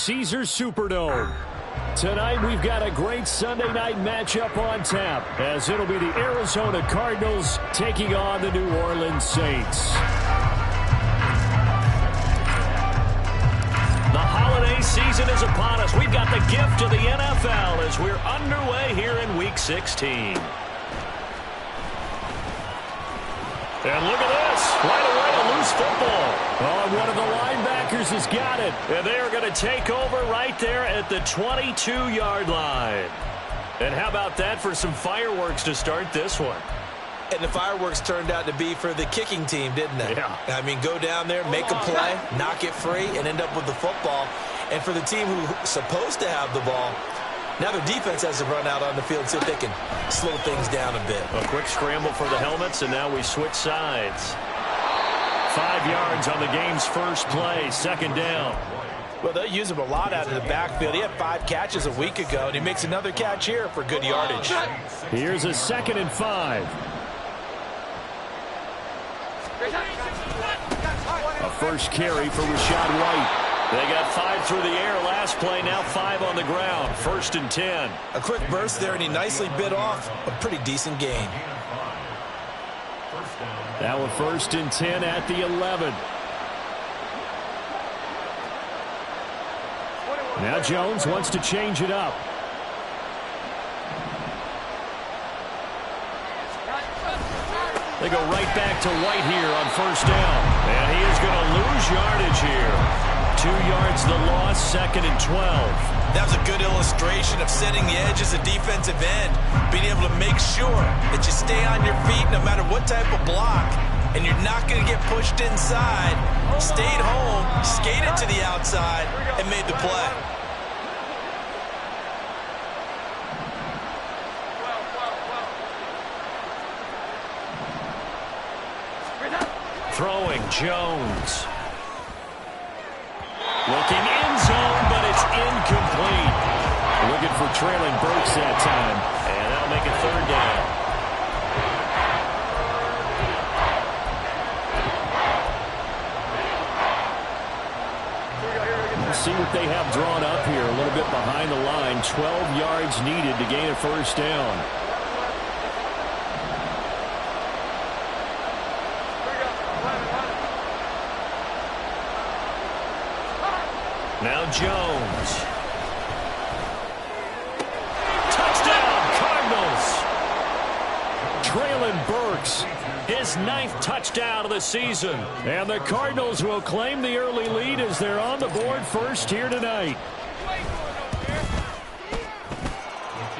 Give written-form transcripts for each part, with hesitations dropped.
Caesars Superdome. Tonight we've got a great Sunday night matchup on tap, as it'll be the Arizona Cardinals taking on the New Orleans Saints. The holiday season is upon us. We've got the gift of the NFL as we're underway here in Week 16. And look at this. Right away, a loose football. Oh, one of the linebackers has got it. And they are going to take over right there at the 22-yard line. And how about that for some fireworks to start this one? And the fireworks turned out to be for the kicking team, didn't they? Yeah. I mean, go down there, make a play, knock it free, and end up with the football. And for the team who's supposed to have the ball, now their defense has to run out on the field and see if they can slow things down a bit. A quick scramble for the helmets, and now we switch sides. 5 yards on the game's first play, second down. Well, they'll use him a lot out of the backfield. He had 5 catches a week ago, and he makes another catch here for good yardage. Here's a 2nd and 5. A first carry for Rachaad White. They got 5 through the air last play, now 5 on the ground. 1st and 10. A quick burst there, and he nicely bit off a pretty decent gain. Now a 1st and 10 at the 11. Now Jones wants to change it up. They go right back to White here on 1st down. And he is going to lose yardage here. 2 yards the loss, 2nd and 12. That was a good illustration of setting the edge as a defensive end, being able to make sure that you stay on your feet no matter what type of block, and you're not going to get pushed inside. Stayed home, skated to the outside, and made the play. Throwing Jones. Looking in zone, but it's incomplete. Looking for trailing Burks that time. And that'll make it 3rd down. Let's see what they have drawn up here. A little bit behind the line. 12 yards needed to gain a 1st down. Now Jones. Touchdown, Cardinals. Traylon Burks, his 9th touchdown of the season. And the Cardinals will claim the early lead as they're on the board first here tonight.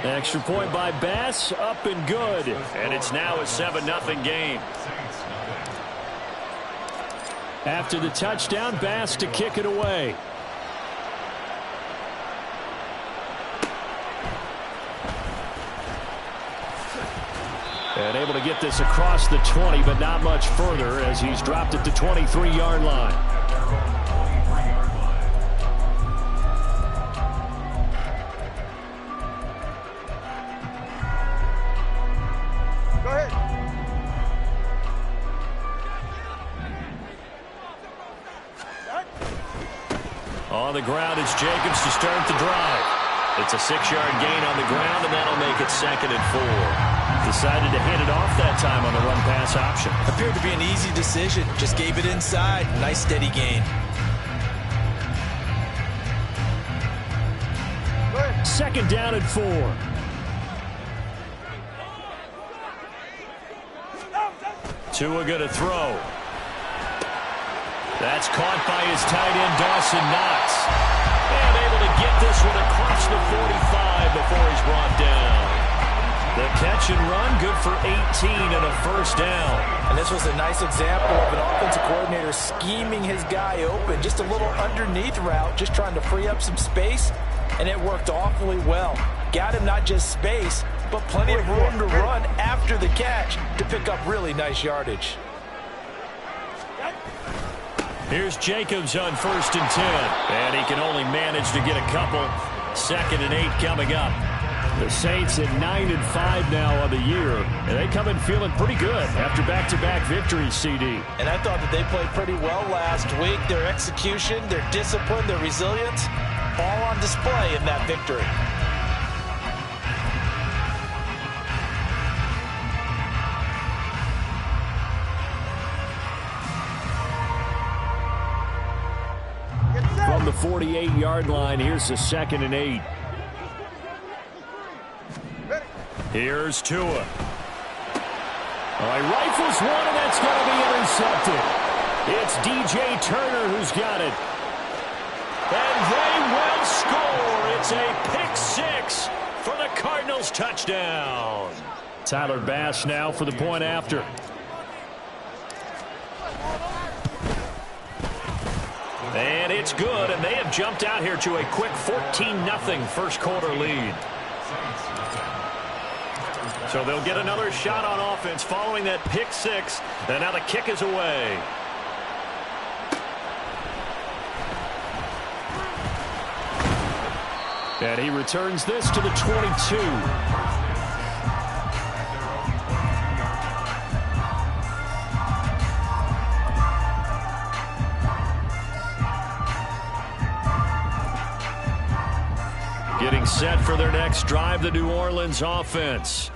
Extra point by Bass, up and good. And it's now a 7-0 game. After the touchdown, Bass to kick it away. And able to get this across the 20, but not much further as he's dropped at the 23-yard line. Go ahead. On the ground, it's Jacobs to start the drive. It's a 6-yard gain on the ground, and that'll make it 2nd and 4. Decided to hit it off that time on the run-pass option. Appeared to be an easy decision. Just gave it inside. Nice steady gain. 2nd down and 4. Tua going to throw. That's caught by his tight end, Dawson Knox. And able to get this one across the 45 before he's brought down. The catch and run, good for 18 and a 1st down. And this was a nice example of an offensive coordinator scheming his guy open. Just a little underneath route, just trying to free up some space, and it worked awfully well. Got him not just space, but plenty of room to run after the catch to pick up really nice yardage. Here's Jacobs on 1st and 10. And he can only manage to get a couple. 2nd and 8 coming up. The Saints at 9-5 now on the year. And they come in feeling pretty good after back-to-back victories, CD. And I thought that they played pretty well last week. Their execution, their discipline, their resilience, display in that victory. From the 48-yard line, here's a 2nd and 8. Here's Tua. He rifles one, and that's going to be intercepted. It's DJ Turner who's got it. And they will score. It's a pick six for the Cardinals touchdown. Tyler Bass now for the point after. And it's good, and they have jumped out here to a quick 14-0 first quarter lead. So they'll get another shot on offense following that pick six, and now the kick is away. And he returns this to the 22. Getting set for their next drive, the New Orleans offense.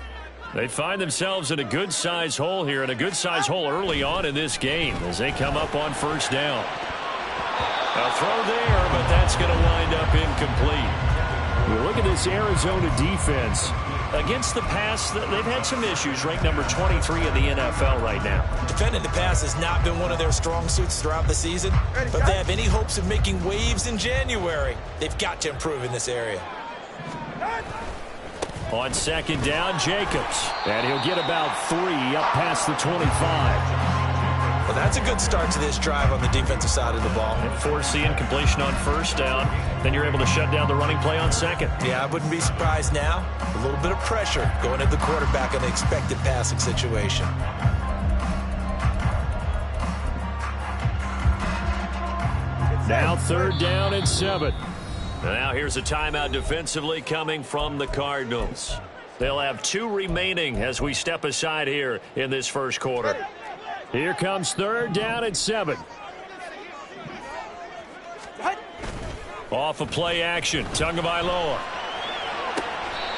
They find themselves in a good-sized hole here, and a good-sized hole early on in this game as they come up on first down. A throw there, but that's going to wind up incomplete. Well, look at this Arizona defense. Against the pass, they've had some issues, ranked number 23 in the NFL right now. Defending the pass has not been one of their strong suits throughout the season, but if they have any hopes of making waves in January, they've got to improve in this area. On second down, Jacobs. And he'll get about 3 up past the 25. Well, that's a good start to this drive on the defensive side of the ball. Force the incompletion on first down. Then you're able to shut down the running play on second. Yeah, I wouldn't be surprised now. A little bit of pressure going at the quarterback in an expected passing situation. Now 3rd down and 7. Now here's a timeout defensively coming from the Cardinals. They'll have 2 remaining as we step aside here in this first quarter. Here comes 3rd down and 7. Off of play action, Tagovailoa.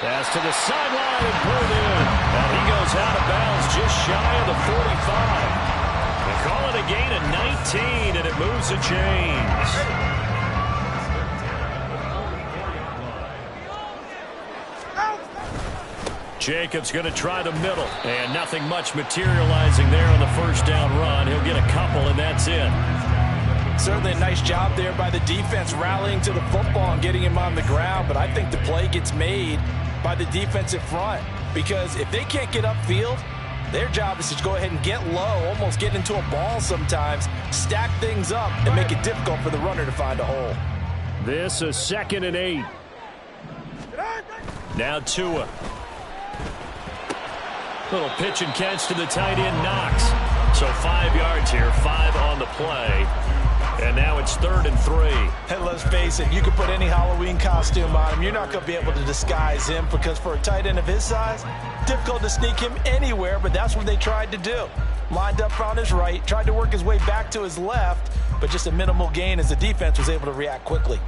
Pass to the sideline and pulled in. And he goes out of bounds just shy of the 45. They call it a gain of 19, and it moves the chains. Jacobs going to try the middle, and nothing much materializing there on the first down run. He'll get a couple, and that's it. Certainly a nice job there by the defense rallying to the football and getting him on the ground, but I think the play gets made by the defensive front because if they can't get upfield, their job is to go ahead and get low, almost get into a ball sometimes, stack things up, and make it difficult for the runner to find a hole. This is 2nd and 8. Now Tua. Little pitch and catch to the tight end, Knox. So 5 yards here, 5 on the play. And now it's 3rd and 3. And let's face it, you can put any Halloween costume on him. You're not going to be able to disguise him because for a tight end of his size, difficult to sneak him anywhere, but that's what they tried to do. Lined up on his right, tried to work his way back to his left, but just a minimal gain as the defense was able to react quickly.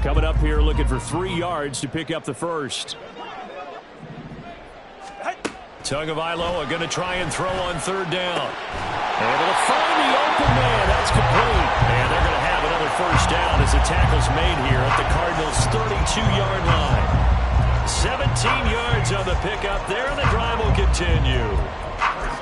Coming up here looking for 3 yards to pick up the first. Tagovailoa going to try and throw on 3rd down. Able to find the open man. That's complete. And they're going to have another first down as the tackle's made here at the Cardinals' 32-yard line. 17 yards on the pickup there, and the drive will continue.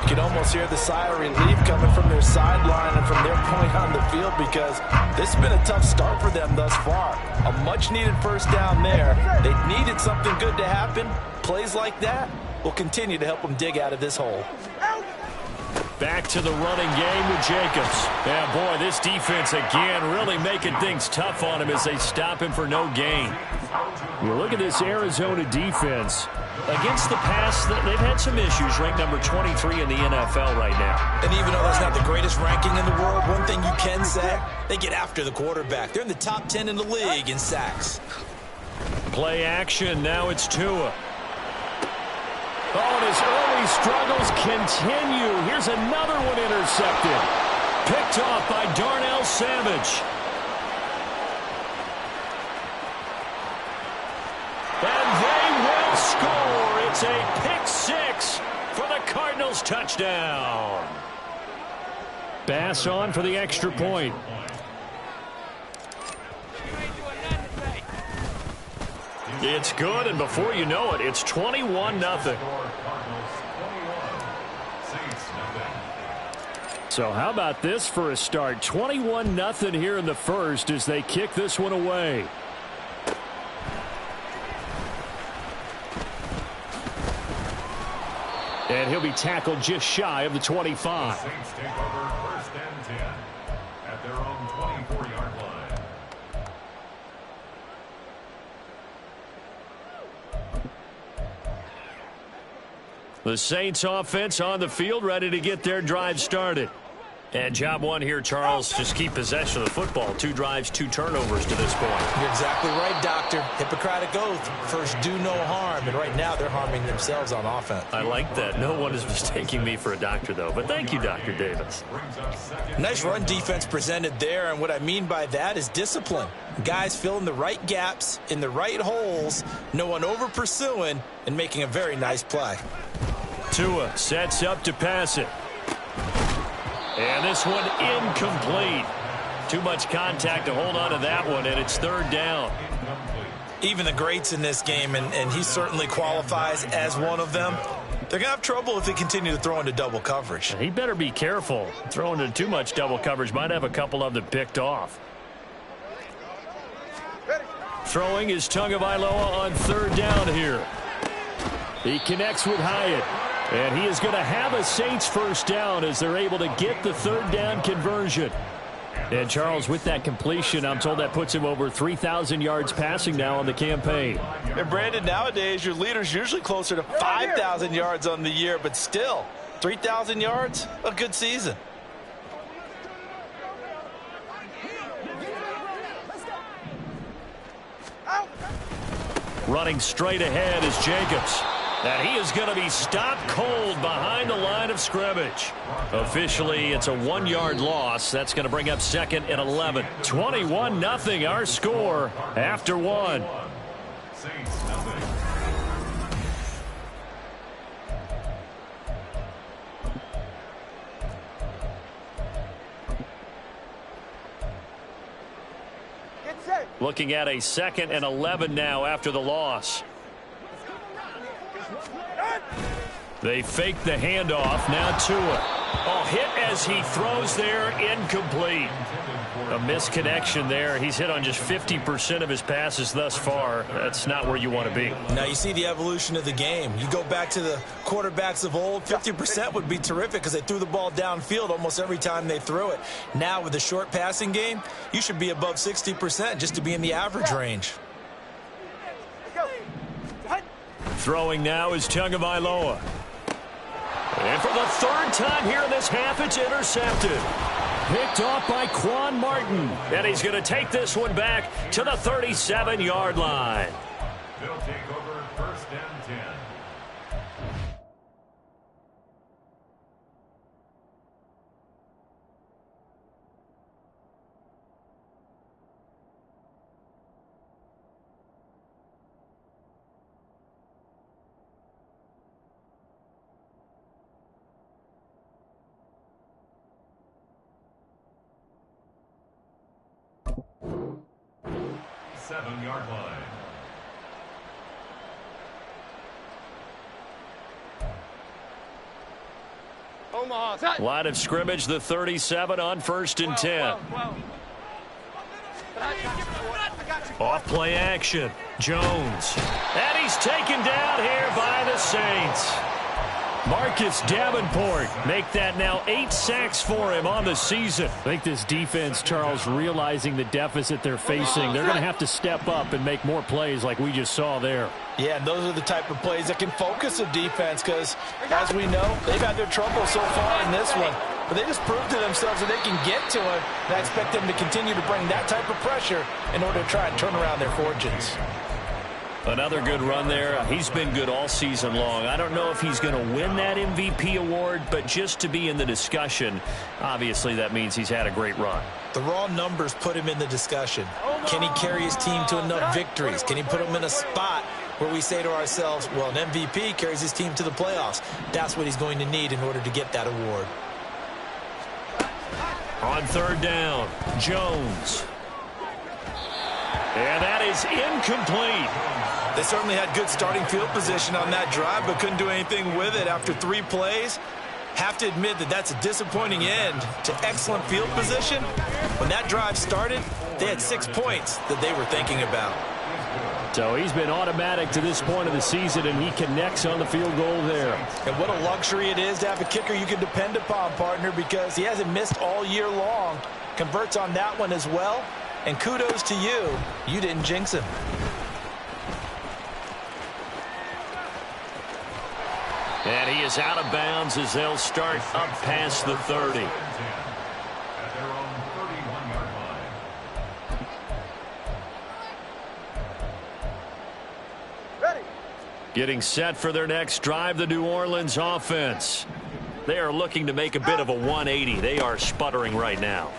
You can almost hear the sigh of relief coming from their sideline and from their point on the field because this has been a tough start for them thus far. A much-needed first down there. They needed something good to happen. Plays like that will continue to help them dig out of this hole. Back to the running game with Jacobs. Yeah, boy, this defense again really making things tough on him as they stop him for no gain. You look at this Arizona defense. Against the pass, they've had some issues, ranked number 23 in the NFL right now. And even though that's not the greatest ranking in the world, one thing you can say, they get after the quarterback. They're in the top 10 in the league in sacks. Play action, now it's Tua. Oh, and his early struggles continue. Here's another one intercepted. Picked off by Darnell Savage. And they will score. It's a pick six for the Cardinals touchdown. Bass on for the extra point. It's good, and before you know it, it's 21-0. So how about this for a start? 21-0 here in the first as they kick this one away. And he'll be tackled just shy of the 25. Saints take over first and 10 at their own 24-yard line. The Saints offense on the field, ready to get their drive started. And job one here, Charles, just keep possession of the football. 2 drives, 2 turnovers to this point. You're exactly right, Doctor. Hippocratic oath. First, do no harm. And right now, they're harming themselves on offense. I like that. No one is mistaking me for a doctor, though. But thank you, Dr. Davis. Nice run defense presented there. And what I mean by that is discipline. Guys filling the right gaps in the right holes. No one over pursuing and making a very nice play. Tua sets up to pass it. And this one incomplete. Too much contact to hold on to that one, and it's 3rd down. Even the greats in this game, and he certainly qualifies as one of them, they're going to have trouble if they continue to throw into double coverage. He better be careful. Throwing into too much double coverage might have a couple of them picked off. Throwing is Tagovailoa on 3rd down here. He connects with Hyatt. And he is going to have a Saints first down as they're able to get the 3rd down conversion. And Charles, with that completion, I'm told that puts him over 3,000 yards passing now on the campaign. And Brandon, nowadays your leader's usually closer to 5,000 yards on the year, but still, 3,000 yards, a good season. Running straight ahead is Jacobs. And he is going to be stopped cold behind the line of scrimmage. Officially, it's a 1-yard loss. That's going to bring up 2nd and 11. 21-0 our score after 1. Saints nothing. Looking at a 2nd and 11 now after the loss. They fake the handoff. Now Tua. Oh, hit as he throws there. Incomplete. A misconnection there. He's hit on just 50% of his passes thus far. That's not where you want to be. Now you see the evolution of the game. You go back to the quarterbacks of old, 50% would be terrific because they threw the ball downfield almost every time they threw it. Now with the short passing game, you should be above 60% just to be in the average range. Throwing now is Tagovailoa. And for the 3rd time here in this half, it's intercepted. Picked off by Quan Martin. And he's going to take this one back to the 37-yard line. They'll take over first and 10. Seven-yard line. Omaha. Line of scrimmage, the 37 on 1st and 10. Off play action. Jones. And he's taken down here by the Saints. Marcus Davenport make that now 8 sacks for him on the season. I think this defense, Charles, realizing the deficit they're facing, they're going to have to step up and make more plays like we just saw there. Yeah, and those are the type of plays that can focus a defense because, as we know, they've had their trouble so far in this one. But they just proved to themselves that they can get to it, and I expect them to continue to bring that type of pressure in order to try and turn around their fortunes. Another good run there. He's been good all season long. I don't know if he's going to win that MVP award, but just to be in the discussion, obviously that means he's had a great run. The raw numbers put him in the discussion. Can he carry his team to enough victories? Can he put them in a spot where we say to ourselves, well, an MVP carries his team to the playoffs. That's what he's going to need in order to get that award. On third down, Jones. And that is incomplete. They certainly had good starting field position on that drive, but couldn't do anything with it after 3 plays. Have to admit that that's a disappointing end to excellent field position. When that drive started, they had 6 points that they were thinking about. So he's been automatic to this point of the season, and he connects on the field goal there. And what a luxury it is to have a kicker you can depend upon, partner, because he hasn't missed all year long. Converts on that one as well. And kudos to you. You didn't jinx him. And he is out of bounds as they'll start up past the 30. At their own 31-yard line. Ready. Getting set for their next drive, the New Orleans offense. They are looking to make a bit of a 180. They are sputtering right now.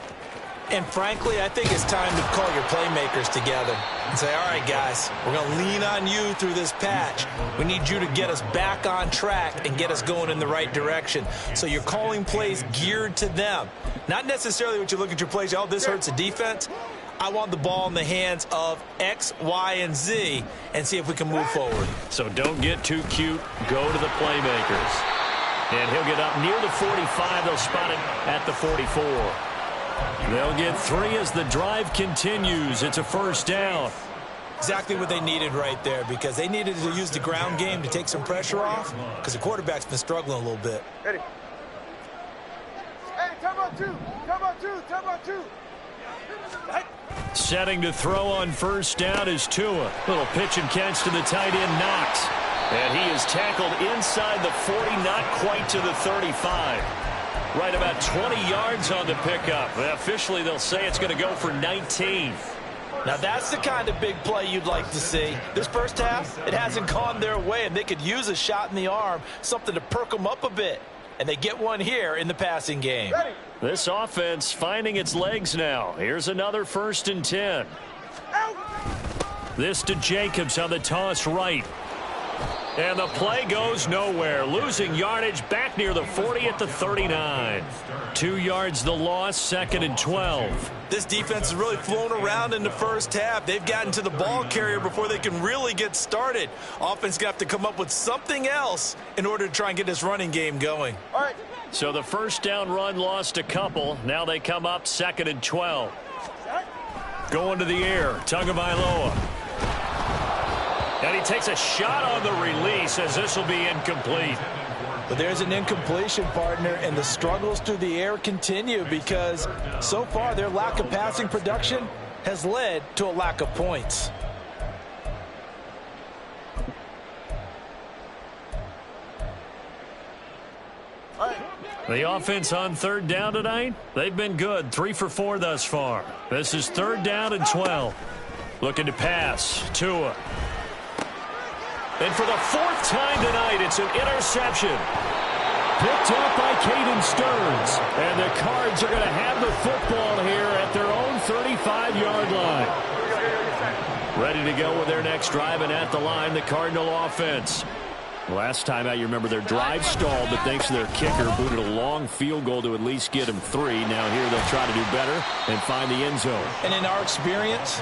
And frankly, I think it's time to call your playmakers together and say, all right, guys, we're going to lean on you through this patch. We need you to get us back on track and get us going in the right direction. So you're calling plays geared to them. Not necessarily what you look at your plays, oh, this hurts the defense. I want the ball in the hands of X, Y, and Z and see if we can move forward. So don't get too cute. Go to the playmakers. And he'll get up near the 45. They'll spot it at the 44. They'll get 3 as the drive continues. It's a first down. Exactly what they needed right there, because they needed to use the ground game to take some pressure off, because the quarterback's been struggling a little bit. Ready. Hey, time out 2. Time out 2. Time out 2. Setting to throw on first down is Tua. Little pitch and catch to the tight end, Knox. And he is tackled inside the 40, not quite to the 35. Right about 20 yards on the pickup. Officially, they'll say it's going to go for 19. Now, that's the kind of big play you'd like to see. This first half, it hasn't gone their way, and they could use a shot in the arm, something to perk them up a bit. And they get one here in the passing game. This offense finding its legs now. Here's another 1st and 10. This to Jacobs on the toss right. And the play goes nowhere. Losing yardage back near the 40 at the 39. 2 yards the loss, 2nd and 12. This defense has really flown around in the first half. They've gotten to the ball carrier before they can really get started. Offense got to come up with something else in order to try and get this running game going. All right. So the first down run lost a couple. Now they come up 2nd and 12. Going to the air, Tagovailoa. And he takes a shot on the release as this will be incomplete. But there's an incompletion, partner, and the struggles through the air continue because so far their lack of passing production has led to a lack of points. The offense on third down tonight, they've been good. 3 for 4 thus far. This is 3rd down and 12. Looking to pass. Tua. And for the 4th time tonight, it's an interception. Picked off by Caden Stearns. And the Cards are going to have the football here at their own 35-yard line. Ready to go with their next drive, and at the line, the Cardinal offense. Last time out, you remember their drive stalled, but thanks to their kicker, booted a long field goal to at least get them 3. Now here they'll try to do better and find the end zone. And in our experience,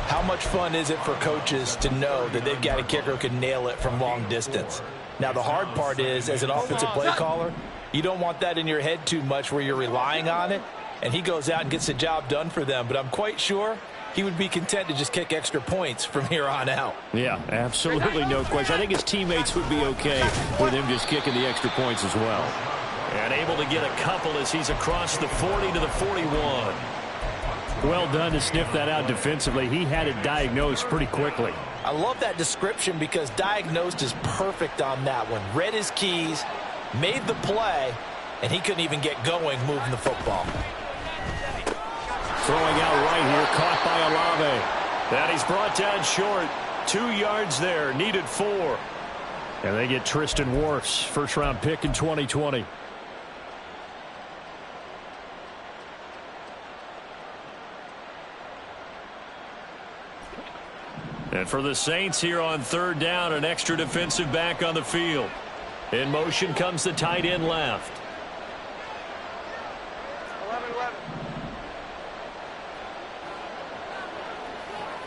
how much fun is it for coaches to know that they've got a kicker who can nail it from long distance? Now, the hard part is, as an offensive play caller, you don't want that in your head too much where you're relying on it, and he goes out and gets the job done for them. But I'm quite sure he would be content to just kick extra points from here on out. Yeah, absolutely no question. I think his teammates would be okay with him just kicking the extra points as well. And able to get a couple as he's across the 40 to the 41. Well done to sniff that out defensively. He had it diagnosed pretty quickly. I love that description because diagnosed is perfect on that one. Read his keys, made the play, and he couldn't even get going moving the football. Throwing out right here, caught by Olave. And he's brought down short. 2 yards there, needed 4. And they get Tristan Wirfs, first-round pick in 2020. And for the Saints here on 3rd down, an extra defensive back on the field. In motion comes the tight end left. 11-11.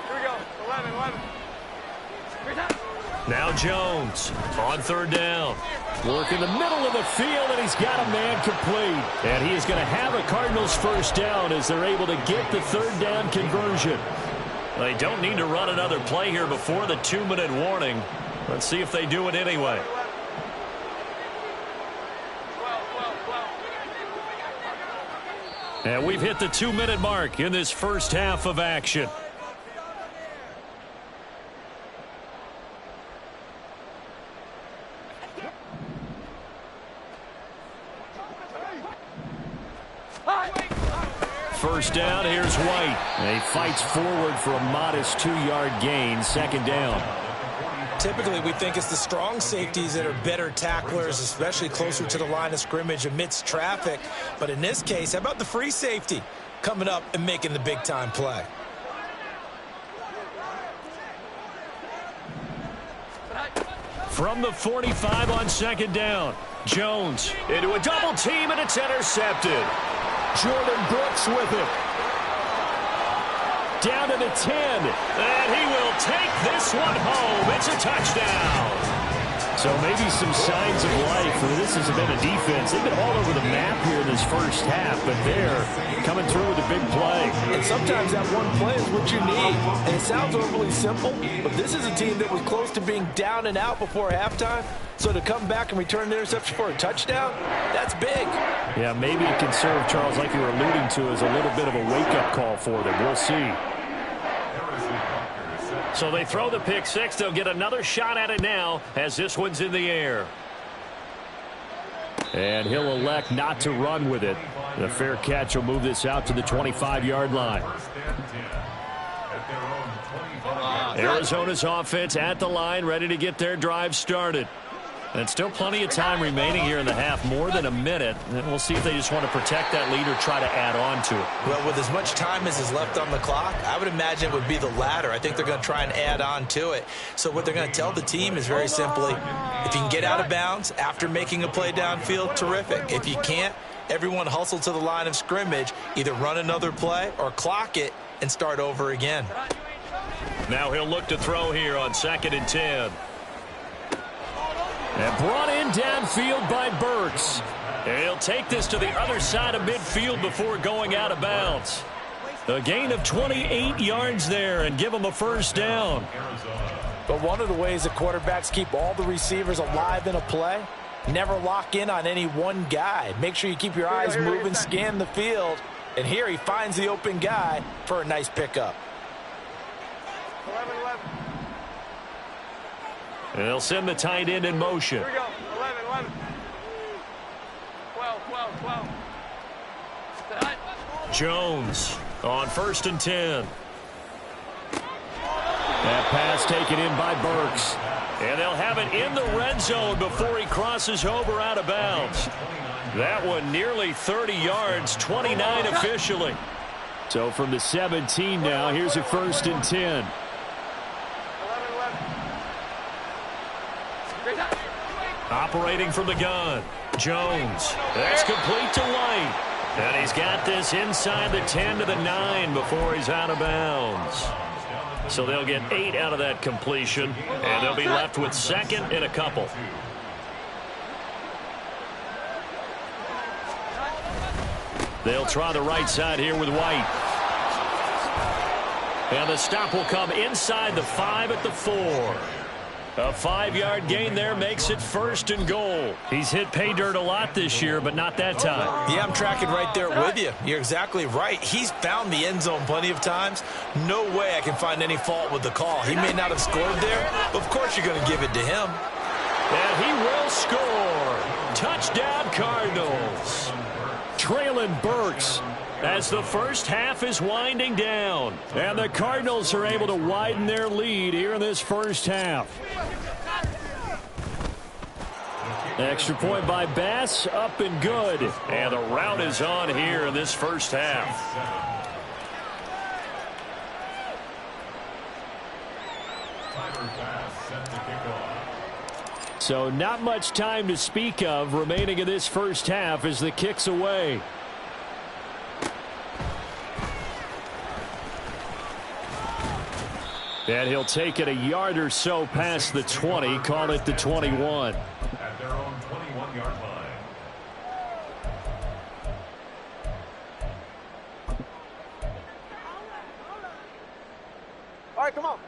Here we go. 11-11. Now Jones on 3rd down. Work in the middle of the field, and he's got a man complete. And he is going to have a Cardinals first down as they're able to get the 3rd down conversion. They don't need to run another play here before the 2-minute warning. Let's see if they do it anyway. 12. And we've hit the 2-minute mark in this first half of action. First down, here's White. And he fights forward for a modest 2-yard gain, 2nd down. Typically, we think it's the strong safeties that are better tacklers, especially closer to the line of scrimmage amidst traffic. But in this case, how about the free safety coming up and making the big-time play? From the 45 on 2nd down. Jones into a double team, and it's intercepted. Jordan Brooks with it. Down to the 10. And he will take this one home. It's a touchdown. So maybe some signs of life. This has been a defense. They've been all over the map here in this first half, but they're coming through with a big play. And sometimes that one play is what you need. And it sounds overly simple, but this is a team that was close to being down and out before halftime. So to come back and return the interception for a touchdown, that's big. Yeah, maybe it can serve, Charles, like you were alluding to, as a little bit of a wake-up call for them. We'll see. So they throw the pick six. They'll get another shot at it now as this one's in the air. And he'll elect not to run with it. The fair catch will move this out to the 25-yard line. Arizona's offense at the line, ready to get their drive started. And still plenty of time remaining here in the half, more than a minute. And we'll see if they just want to protect that lead or try to add on to it. Well, with as much time as is left on the clock, I would imagine it would be the latter. I think they're going to try and add on to it. So what they're going to tell the team is very simply, if you can get out of bounds after making a play downfield, terrific. If you can't, everyone hustle to the line of scrimmage, either run another play or clock it and start over again. Now he'll look to throw here on 2nd and 10. And brought in downfield by Burks. And he'll take this to the other side of midfield before going out of bounds. A gain of 28 yards there and give them a first down. But one of the ways that quarterbacks keep all the receivers alive in a play, never lock in on any one guy. Make sure you keep your eyes moving, scan the field. And here he finds the open guy for a nice pickup. 11-11. And they'll send the tight end in motion. Here we go. 11-11. 12. Jones on 1st and 10. That pass taken in by Burks. And they'll have it in the red zone before he crosses over out of bounds. That one nearly 30 yards, 29 officially. So from the 17 now, here's a 1st and 10. Operating from the gun, Jones. That's complete to White. And he's got this inside the 10 to the 9 before he's out of bounds. So they'll get 8 out of that completion, and they'll be left with 2nd and a couple. They'll try the right side here with White. And the stop will come inside the 5 at the 4. A 5-yard gain there makes it 1st and goal. He's hit pay dirt a lot this year, but not that time. Yeah, I'm tracking right there with you. You're exactly right. He's found the end zone plenty of times. No way I can find any fault with the call. He may not have scored there, but of course you're going to give it to him. And he will score. Touchdown, Cardinals. Traylon Burks as the first half is winding down. And the Cardinals are able to widen their lead here in this first half. Extra point by Bass, up and good. And the rout is on here in this first half. So not much time to speak of remaining in this first half as the kick's away. And he'll take it a yard or so past the 20, call it the 21. At their own 21-yard line. All right, come on.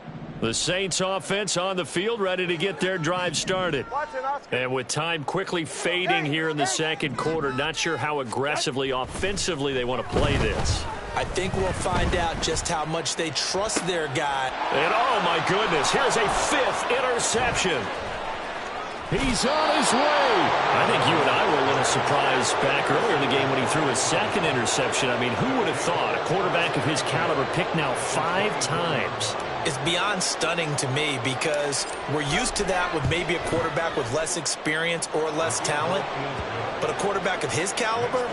The Saints offense on the field, ready to get their drive started. Watch it, Oscar. And with time quickly fading here in the second quarter, not sure how aggressively, offensively they want to play this. I think we'll find out just how much they trust their guy. And oh my goodness, here's a 5th interception. He's on his way. I think you and I were a little surprised back earlier in the game when he threw his 2nd interception. I mean, who would have thought a quarterback of his caliber picked now 5 times? It's beyond stunning to me because we're used to that with maybe a quarterback with less experience or less talent. But a quarterback of his caliber,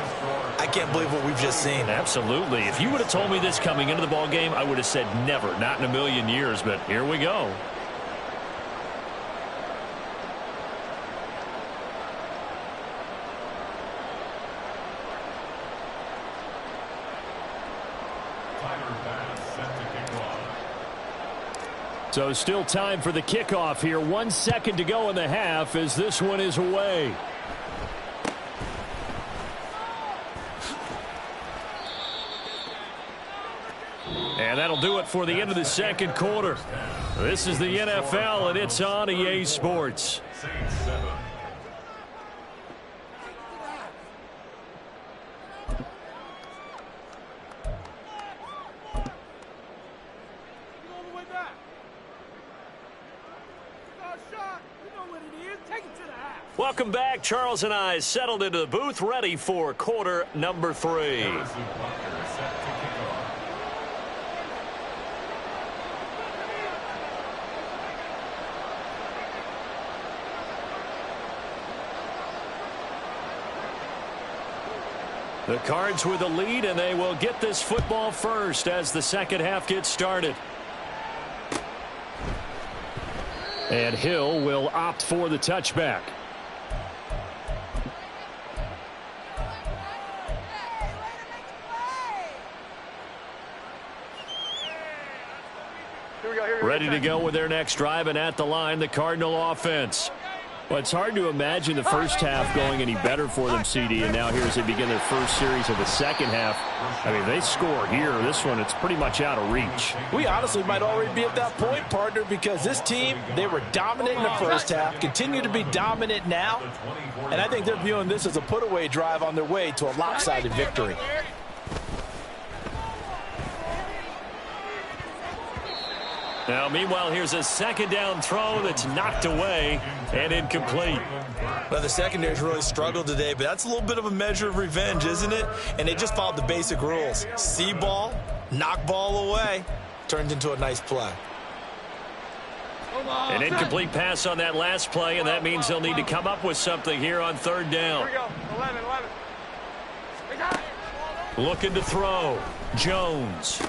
I can't believe what we've just seen. Absolutely. If you would have told me this coming into the ball game, I would have said never, not in a million years. But here we go. So still time for the kickoff here. 1 second to go in the half as this one is away. And that'll do it for the end of the second quarter. This is the NFL, and it's on EA Sports. Saints 7. Welcome back. Charles and I settled into the booth, ready for quarter number 3. The Cards with the lead, and they will get this football first as the second half gets started. And Hill will opt for the touchback. Ready to go with their next drive, and at the line, the Cardinal offense. Well, it's hard to imagine the first half going any better for them, CD, and now here as they begin their first series of the second half. I mean, they score here. This one, it's pretty much out of reach. We honestly might already be at that point, partner, because this team, they were dominant in the first half, continue to be dominant now, and I think they're viewing this as a put-away drive on their way to a lopsided victory. Now, meanwhile, here's a second down throw that's knocked away and incomplete. Well, the secondary's really struggled today, but that's a little bit of a measure of revenge, isn't it? And they just followed the basic rules. See ball, knock ball away, turned into a nice play. An incomplete pass on that last play, and that means they'll need to come up with something here on third down. Here we go. 11. Looking to throw. Jones.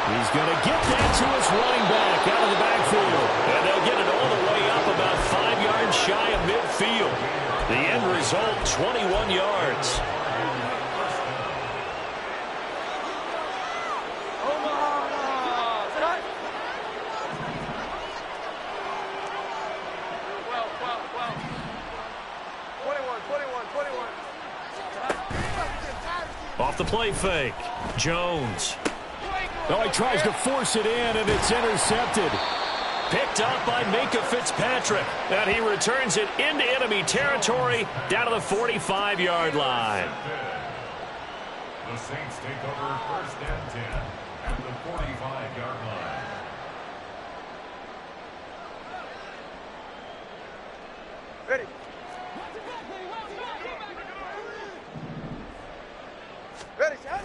He's going to get that to his running back out of the backfield. And they'll get it all the way up about 5 yards shy of midfield. The end result, 21 yards. Off the play fake. Jones. Oh, he tries to force it in, and it's intercepted. Picked up by Minkah Fitzpatrick. And he returns it into enemy territory down to the 45-yard line. The Saints take over 1st and 10 at the 45-yard line. Ready. Ready, set.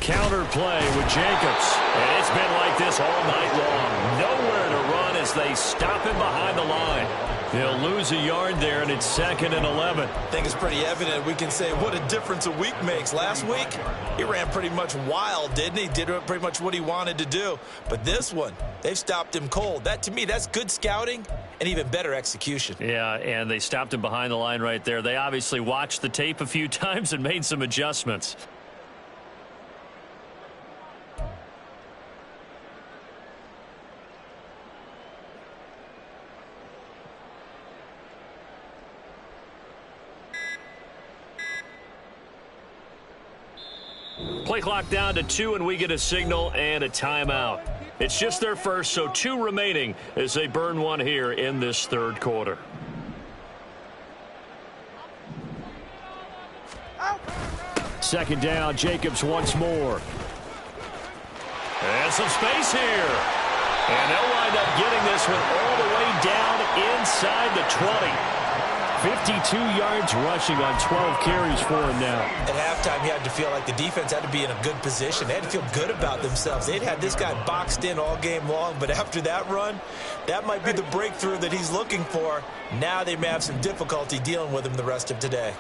counter play with Jacobs. And it's been like this all night long. Nowhere to run as they stop him behind the line. They'll lose a yard there, and it's 2nd and 11. I think it's pretty evident. We can say what a difference a week makes. Last week, he ran pretty much wild, didn't he? Did pretty much what he wanted to do. But this one, they've stopped him cold. That, to me, that's good scouting and even better execution. Yeah, and they stopped him behind the line right there. They obviously watched the tape a few times and made some adjustments. Play clock down to 2, and we get a signal and a timeout. It's just their first, so 2 remaining as they burn one here in this 3rd quarter. Second down, Jacobs once more. And some space here. And they'll wind up getting this one all the way down inside the 20. 52 yards rushing on 12 carries for him now. At halftime, you had to feel like the defense had to be in a good position. They had to feel good about themselves. They'd had this guy boxed in all game long, but after that run, that might be the breakthrough that he's looking for. Now they may have some difficulty dealing with him the rest of today.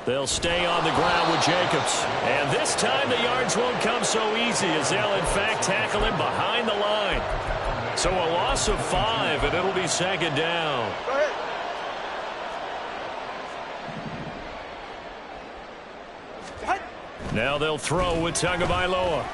They'll stay on the ground with Jacobs. And this time the yards won't come so easy as they'll, in fact, tackle him behind the line. So a loss of 5, and it'll be 2nd down. Now they'll throw with Tagovailoa.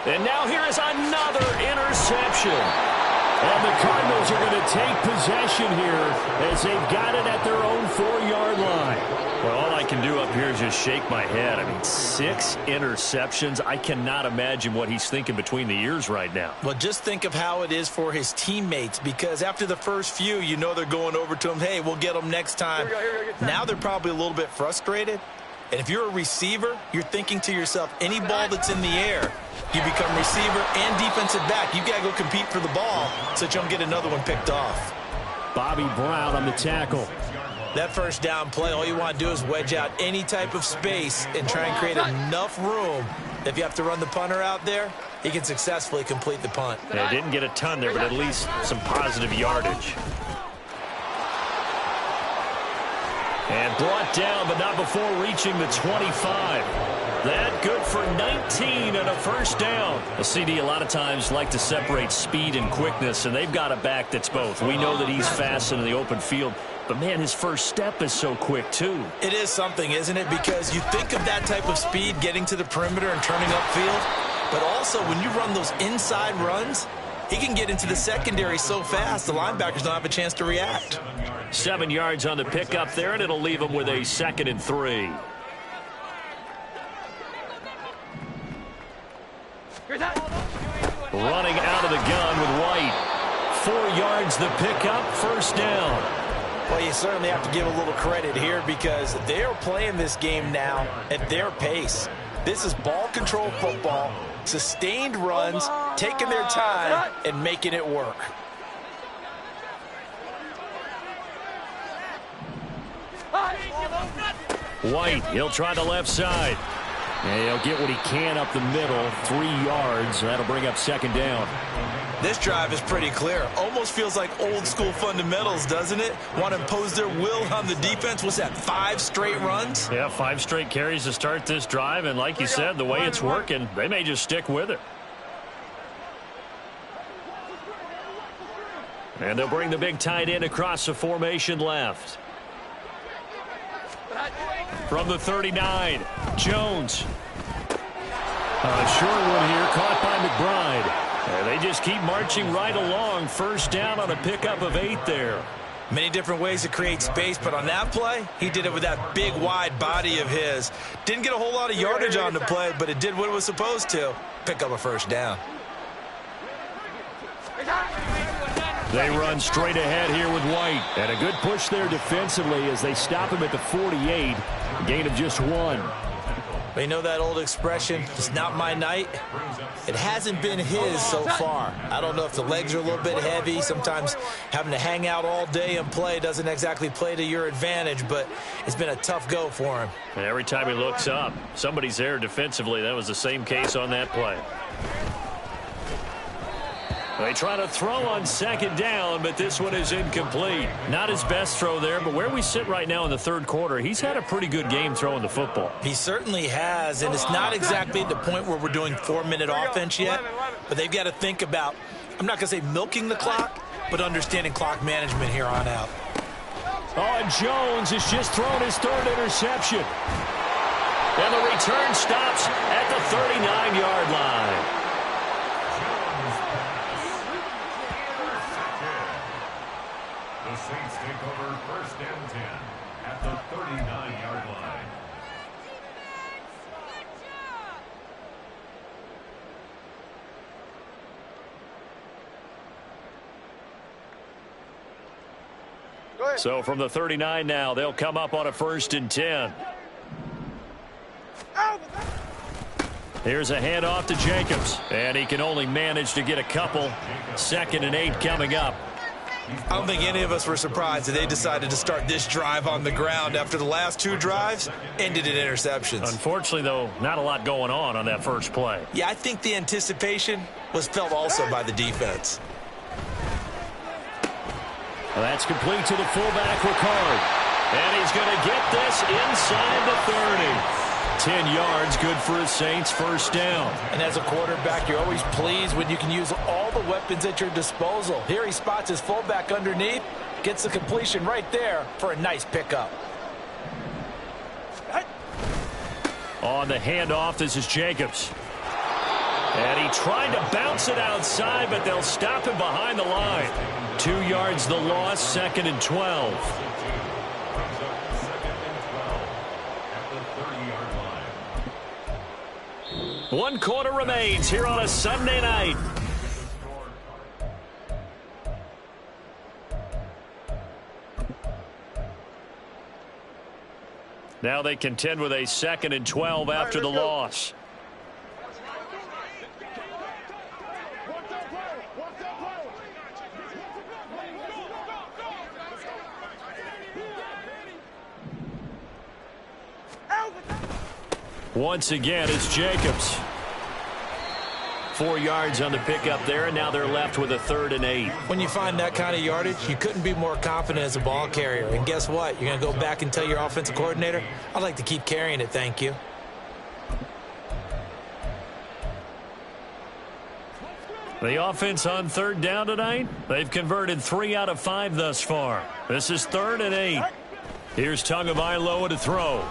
And now here is another interception. And the Cardinals are going to take possession here as they've got it at their own 4-yard line. Well, all I can do up here is just shake my head. I mean, 6 interceptions. I cannot imagine what he's thinking between the ears right now. Well, just think of how it is for his teammates, because after the first few, you know they're going over to him, hey, we'll get them next time. Now they're probably a little bit frustrated. And if you're a receiver, you're thinking to yourself, any ball that's in the air, you become receiver and defensive back. You've got to go compete for the ball so that you don't get another one picked off. Bobby Brown on the tackle. That first down play, all you want to do is wedge out any type of space and try and create enough room. If you have to run the punter out there, he can successfully complete the punt. They didn't get a ton there, but at least some positive yardage. And brought down, but not before reaching the 25. That good for 19 and a first down. A CD a lot of times like to separate speed and quickness, and they've got a back that's both. We know that he's fast in the open field, but, man, his first step is so quick, too. It is something, isn't it? Because you think of that type of speed getting to the perimeter and turning upfield, but also when you run those inside runs, he can get into the secondary so fast the linebackers don't have a chance to react. 7 yards on the pickup there, and it'll leave him with a 2nd and 3. Running out of the gun with White. 4 yards the pickup, first down. Well, you certainly have to give a little credit here because they're playing this game now at their pace. This is ball control football, sustained runs, taking their time and making it work. White, he'll try the left side. And he'll get what he can up the middle, 3 yards. That'll bring up 2nd down. This drive is pretty clear. Almost feels like old school fundamentals, doesn't it? Want to impose their will on the defense. What's that, 5 straight runs? Yeah, 5 straight carries to start this drive. And like you said, the way it's working, they may just stick with it. And they'll bring the big tight end across the formation left. From the 39, Jones. A short one here, caught by McBride. And they just keep marching right along. First down on a pickup of 8 there. Many different ways to create space, but on that play, he did it with that big, wide body of his. Didn't get a whole lot of yardage on the play, but it did what it was supposed to. Pick up a first down. They run straight ahead here with White. And a good push there defensively as they stop him at the 48. Gain of just 1. But you know that old expression, it's not my night? It hasn't been his so far. I don't know if the legs are a little bit heavy. Sometimes having to hang out all day and play doesn't exactly play to your advantage, but it's been a tough go for him. And every time he looks up, somebody's there defensively. That was the same case on that play. They try to throw on second down, but this one is incomplete. Not his best throw there, but where we sit right now in the third quarter, he's had a pretty good game throwing the football. He certainly has, and it's not exactly the point where we're doing 4-minute offense yet, but they've got to think about, I'm not going to say milking the clock, but understanding clock management here on out. Oh, and Jones has just thrown his third interception. And the return stops at the 39-yard line. The Saints take over first and 10 at the 39-yard line. So from the 39 now, they'll come up on a first and 10. Here's a handoff to Jacobs, and he can only manage to get a couple. 2nd and 8 coming up. I don't think any of us were surprised that they decided to start this drive on the ground after the last 2 drives ended in interceptions. Unfortunately, though, not a lot going on that first play. Yeah, I think the anticipation was felt also by the defense. Well, that's complete to the fullback, Ricard. And he's going to get this inside the 30. 10 yards, good for the Saints, first down. And as a quarterback, you're always pleased when you can use all the weapons at your disposal. Here he spots his fullback underneath, gets the completion right there for a nice pickup. On the handoff, this is Jacobs. And he tried to bounce it outside, but they'll stop him behind the line. 2 yards the loss, 2nd and 12. One quarter remains here on a Sunday night. Now they contend with a 2nd and 12 after the loss. Once again, it's Jacobs. 4 yards on the pickup there, and now they're left with a 3rd and 8. When you find that kind of yardage, you couldn't be more confident as a ball carrier. And guess what? You're going to go back and tell your offensive coordinator, I'd like to keep carrying it, thank you. The offense on 3rd down tonight, they've converted 3 out of 5 thus far. This is 3rd and 8. Here's Tagovailoa to throw.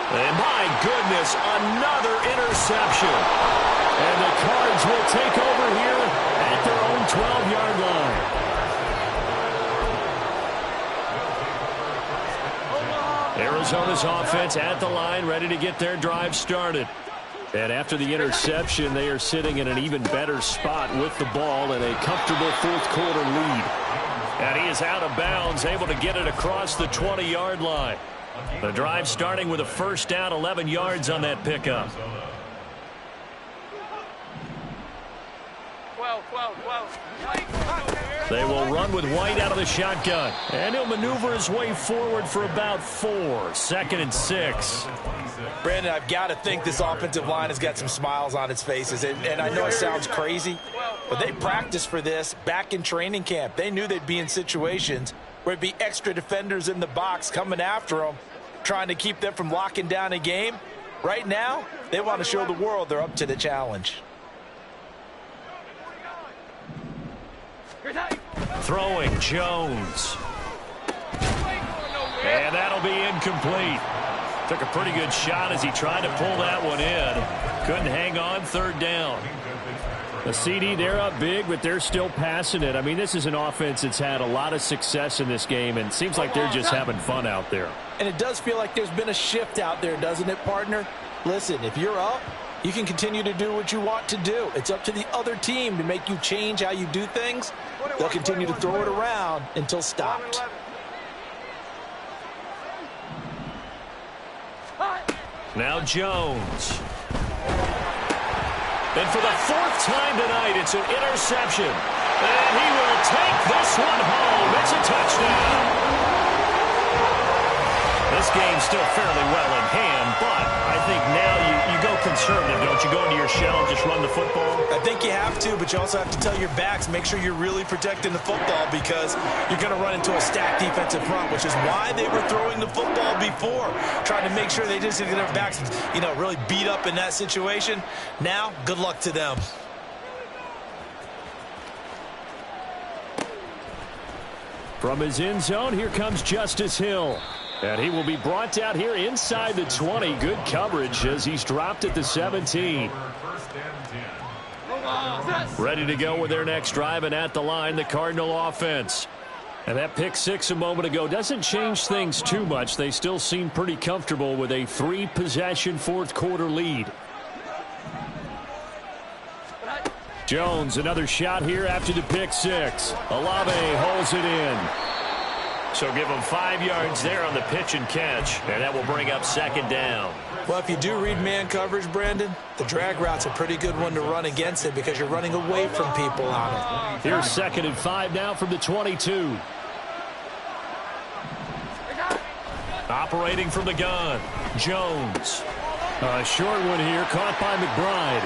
And my goodness, another interception. And the Cards will take over here at their own 12-yard line. Arizona's offense at the line, ready to get their drive started. And after the interception, they are sitting in an even better spot with the ball and a comfortable fourth-quarter lead. And he is out of bounds, able to get it across the 20-yard line. The drive starting with a first down, 11 yards on that pickup. 12. They will run with White out of the shotgun. And he'll maneuver his way forward for about 4. 2nd and 6. Brandon, I've got to think this offensive line has got some smiles on its faces. And I know it sounds crazy, but they practiced for this back in training camp. They knew they'd be in situations where there'd be extra defenders in the box coming after them, trying to keep them from locking down a game. Right now, they want to show the world they're up to the challenge. Throwing Jones. And that'll be incomplete. Took a pretty good shot as he tried to pull that one in. Couldn't hang on, 3rd down. The CD, they're up big, but they're still passing it. I mean, this is an offense that's had a lot of success in this game, and it seems like they're just having fun out there. And it does feel like there's been a shift out there, doesn't it, partner? Listen, if you're up, you can continue to do what you want to do. It's up to the other team to make you change how you do things. They'll continue to throw it around until stopped. Now Jones. And for the fourth time tonight, it's an interception. And he will take this one home. It's a touchdown. This game's still fairly well in hand, but I think now you go conservative, don't you? Go into your shell and just run the football? I think you have to, but you also have to tell your backs, make sure you're really protecting the football because you're going to run into a stacked defensive front, which is why they were throwing the football before, trying to make sure they just get their backs, really beat up in that situation. Now, good luck to them. From his end zone, here comes Justice Hill. And he will be brought down here inside the 20. Good coverage as he's dropped at the 17. Ready to go with their next drive, and at the line, the Cardinal offense. And that pick six a moment ago doesn't change things too much. They still seem pretty comfortable with a 3-possession fourth-quarter lead. Jones, another shot here after the pick six. Olave holds it in. So give him 5 yards there on the pitch and catch, and that will bring up second down. Well, if you do read man coverage, Brandon, the drag route's a pretty good one to run against it because you're running away from people on it. Here's 2nd and 5 now from the 22. Operating from the gun, Jones. A short one here, caught by McBride.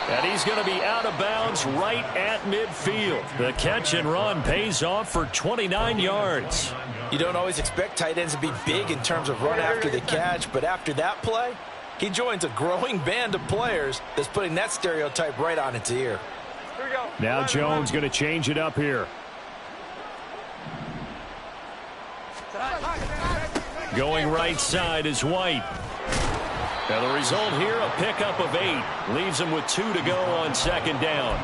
And he's going to be out of bounds right at midfield. The catch and run pays off for 29 yards. You don't always expect tight ends to be big in terms of run after the catch, but after that play, he joins a growing band of players that's putting that stereotype right on its ear. Here we go. Now Jones going to change it up here. Going right side is White. And the result here, a pickup of 8. Leaves him with 2 to go on second down.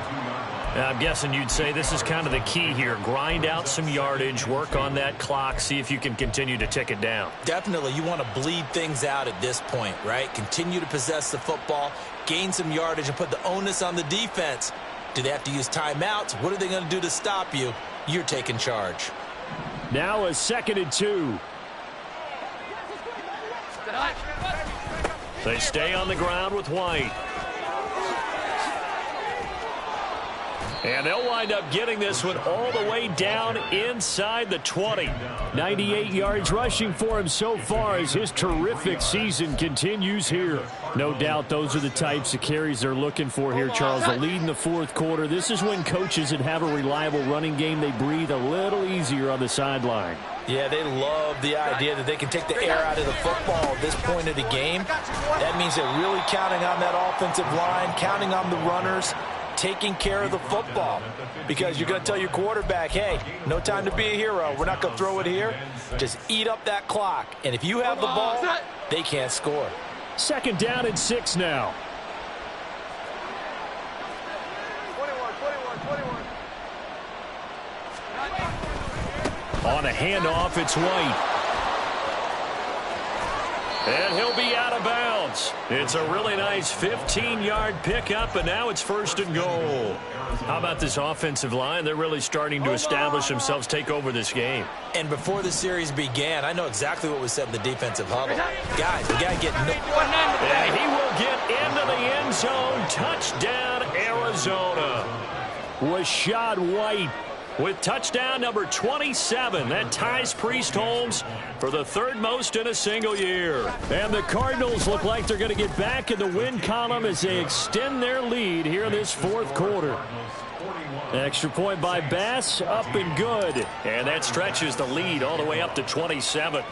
I'm guessing you'd say this is kind of the key here. Grind out some yardage, work on that clock, see if you can continue to tick it down. Definitely, you want to bleed things out at this point, right? Continue to possess the football, gain some yardage, and put the onus on the defense. Do they have to use timeouts? What are they going to do to stop you? You're taking charge. Now a 2nd and 2. They stay on the ground with White. And they'll wind up getting this one all the way down inside the 20. 98 yards rushing for him so far as his terrific season continues here. No doubt those are the types of carries they're looking for here, Charles. The lead in the fourth quarter. This is when coaches that have a reliable running game, they breathe a little easier on the sideline. Yeah, they love the idea that they can take the air out of the football at this point of the game. That means they're really counting on that offensive line, counting on the runners, taking care of the football. Because you're going to tell your quarterback, hey, no time to be a hero. We're not going to throw it here. Just eat up that clock. And if you have the ball, they can't score. 2nd down and 6 now. 21. On a handoff, it's White. And he'll be out of bounds. It's a really nice 15-yard pickup, and now it's 1st and goal. How about this offensive line? They're really starting to establish themselves, take over this game. And before the series began, I know exactly what was said in the defensive huddle. Guys, we got to get... And he will get into the end zone. Touchdown, Arizona. Rashad White with touchdown number 27. That ties Priest Holmes for the 3rd most in a single year. And the Cardinals look like they're going to get back in the win column as they extend their lead here in this fourth quarter. Extra point by Bass, up and good. And that stretches the lead all the way up to 27.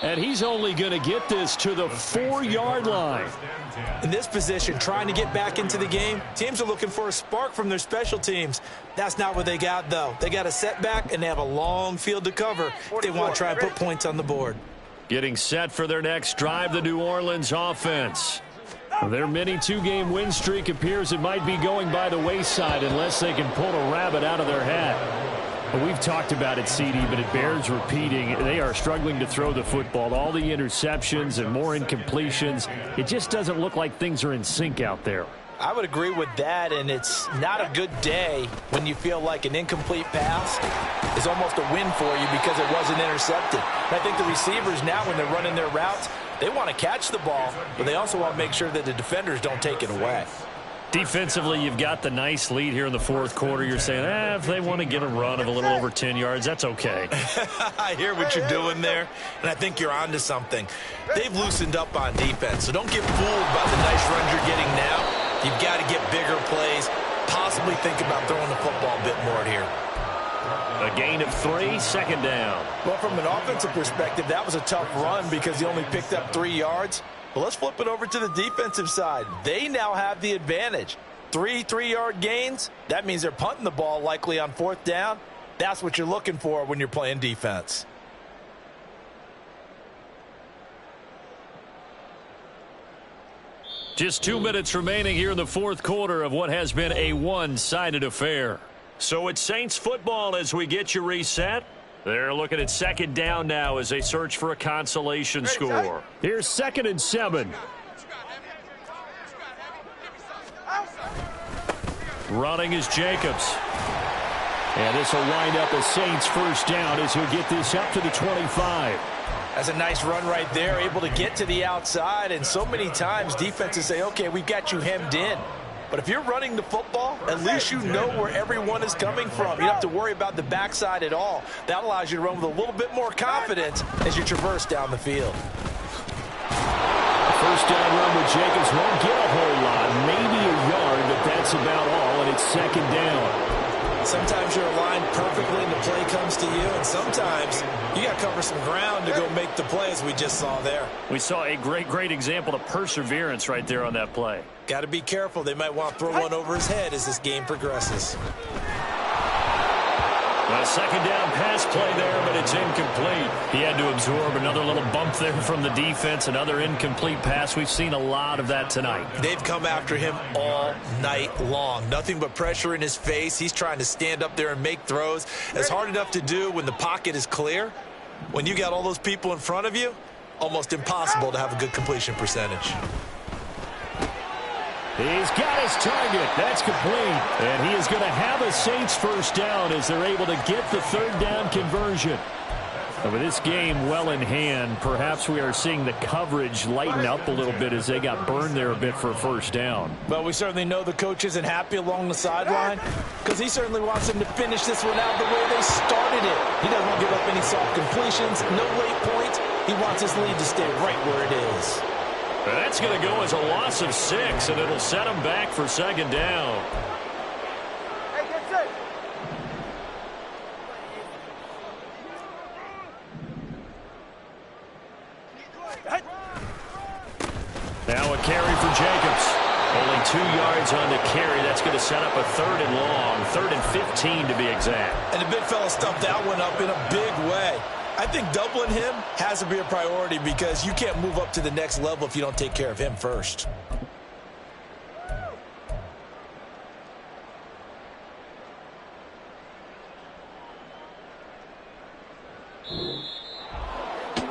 And he's only going to get this to the 4-yard line. In this position, trying to get back into the game, teams are looking for a spark from their special teams. That's not what they got, though. They got a setback, and they have a long field to cover if they want to try and put points on the board. Getting set for their next drive, the New Orleans offense. Their mini 2-game win streak appears it might be going by the wayside unless they can pull a rabbit out of their hat. We've talked about it, CD, but it bears repeating. They are struggling to throw the football. All the interceptions and more incompletions. It just doesn't look like things are in sync out there. I would agree with that, and it's not a good day when you feel like an incomplete pass is almost a win for you because it wasn't intercepted. And I think the receivers now, when they're running their routes, they want to catch the ball, but they also want to make sure that the defenders don't take it away. Defensively, you've got the nice lead here in the fourth quarter. You're saying, if they want to get a run of a little over 10 yards, that's okay. I hear what you're doing there, and I think you're onto something. They've loosened up on defense, so don't get fooled by the nice runs you're getting now. You've got to get bigger plays, possibly think about throwing the football a bit more here. A gain of 3, second down. Well, from an offensive perspective, that was a tough run because he only picked up 3 yards. But let's flip it over to the defensive side. They now have the advantage. 3 3-yard gains, that means they're punting the ball likely on fourth down. That's what you're looking for when you're playing defense. Just 2 minutes remaining here in the fourth quarter of what has been a one-sided affair. So it's Saints football as we get you reset. They're looking at second down now as they search for a consolation score. Here's 2nd and 7. Running is Jacobs. And this will wind up a Saints first down as he'll get this up to the 25. That's a nice run right there, able to get to the outside. And so many times defenses say, okay, we've got you hemmed in. But if you're running the football, at least you know where everyone is coming from. You don't have to worry about the backside at all. That allows you to run with a little bit more confidence as you traverse down the field. First down run with Jacobs won't get a whole lot, maybe a yard, but that's about all, and it's second down. Sometimes you're aligned perfectly and the play comes to you, and sometimes you got to cover some ground to go make the play as we just saw there. We saw a great example of perseverance right there on that play. Got to be careful. They might want to throw one over his head as this game progresses. A second down pass play there, but it's incomplete. He had to absorb another little bump there from the defense, another incomplete pass. We've seen a lot of that tonight. They've come after him all night long. Nothing but pressure in his face. He's trying to stand up there and make throws. It's hard enough to do when the pocket is clear. When you got all those people in front of you, almost impossible to have a good completion percentage. He's got his target. That's complete. And he is going to have a Saints first down as they're able to get the third down conversion. And with this game well in hand, perhaps we are seeing the coverage lighten up a little bit as they got burned there a bit for a first down. But we certainly know the coach isn't happy along the sideline because he certainly wants them to finish this one out the way they started it. He doesn't want to give up any soft completions, no late points. He wants his lead to stay right where it is. That's going to go as a loss of 6, and it'll set him back for second down. Hey, get set. Now a carry for Jacobs. Only 2 yards on the carry. That's going to set up a 3rd and long, 3rd and 15 to be exact. And the big fella stuffed that one up in a big way. I think doubling him has to be a priority because you can't move up to the next level if you don't take care of him first.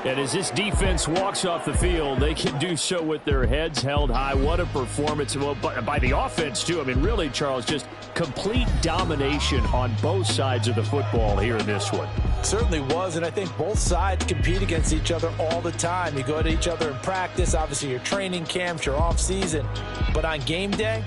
And as this defense walks off the field, they can do so with their heads held high. What a performance. Well, by the offense, too. I mean, really, Charles, just complete domination on both sides of the football here in this one. Certainly was, and I think both sides compete against each other all the time. You go to each other in practice, obviously your training camps, your off season. But on game day,